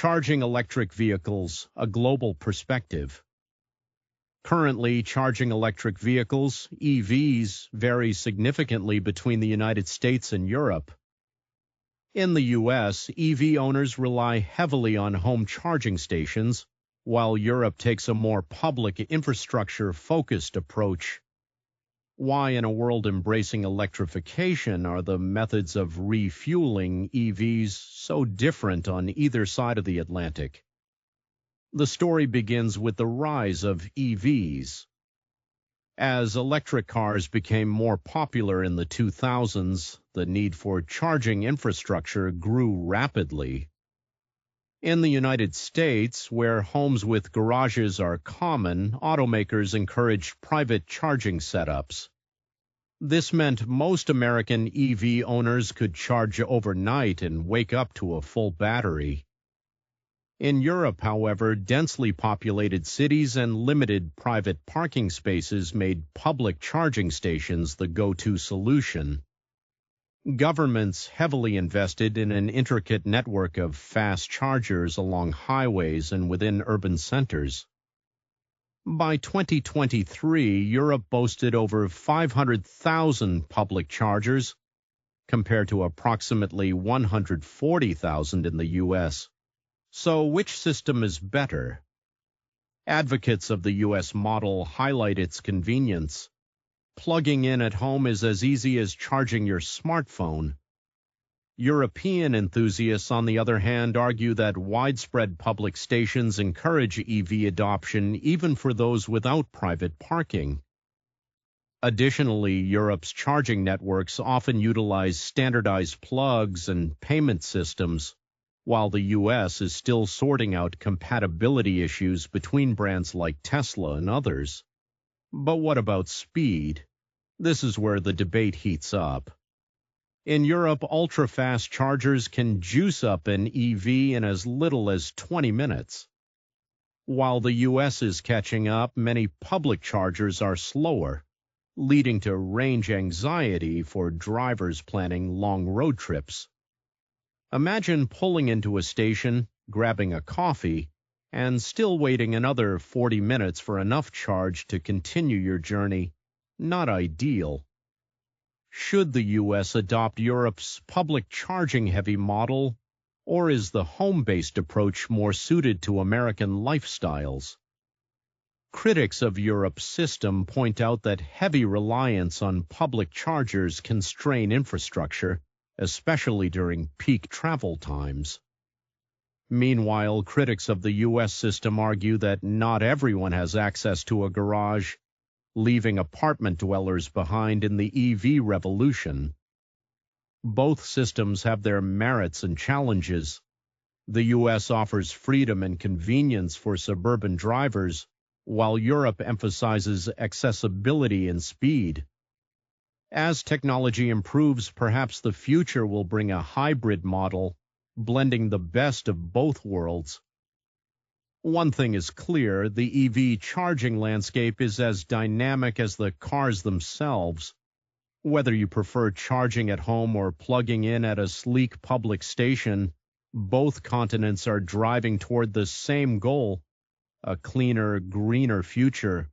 Charging electric vehicles, a global perspective. Currently, charging electric vehicles, EVs, vary significantly between the United States and Europe. In the U.S., EV owners rely heavily on home charging stations, while Europe takes a more public infrastructure-focused approach. Why, in a world embracing electrification, are the methods of refueling EVs so different on either side of the Atlantic? The story begins with the rise of EVs. As electric cars became more popular in the 2000s, the need for charging infrastructure grew rapidly. In the United States, where homes with garages are common, automakers encouraged private charging setups. This meant most American EV owners could charge overnight and wake up to a full battery. In Europe, however, densely populated cities and limited private parking spaces made public charging stations the go-to solution. Governments heavily invested in an intricate network of fast chargers along highways and within urban centers. By 2023, Europe boasted over 500,000 public chargers, compared to approximately 140,000 in the U.S. So which system is better? Advocates of the U.S. model highlight its convenience. Plugging in at home is as easy as charging your smartphone. European enthusiasts, on the other hand, argue that widespread public stations encourage EV adoption even for those without private parking. Additionally, Europe's charging networks often utilize standardized plugs and payment systems, while the U.S. is still sorting out compatibility issues between brands like Tesla and others. But what about speed? This is where the debate heats up. In Europe, ultra-fast chargers can juice up an EV in as little as 20 minutes. While the U.S. is catching up, many public chargers are slower, leading to range anxiety for drivers planning long road trips. Imagine pulling into a station, grabbing a coffee, and still waiting another 40 minutes for enough charge to continue your journey. Not ideal. Should the U.S. adopt Europe's public charging-heavy model, or is the home-based approach more suited to American lifestyles? Critics of Europe's system point out that heavy reliance on public chargers can strain infrastructure, especially during peak travel times. Meanwhile, critics of the U.S. system argue that not everyone has access to a garage, leaving apartment dwellers behind in the EV revolution. Both systems have their merits and challenges. The U.S. offers freedom and convenience for suburban drivers, while Europe emphasizes accessibility and speed. As technology improves, perhaps the future will bring a hybrid model, blending the best of both worlds. One thing is clear, the EV charging landscape is as dynamic as the cars themselves. Whether you prefer charging at home or plugging in at a sleek public station, both continents are driving toward the same goal: a cleaner, greener future.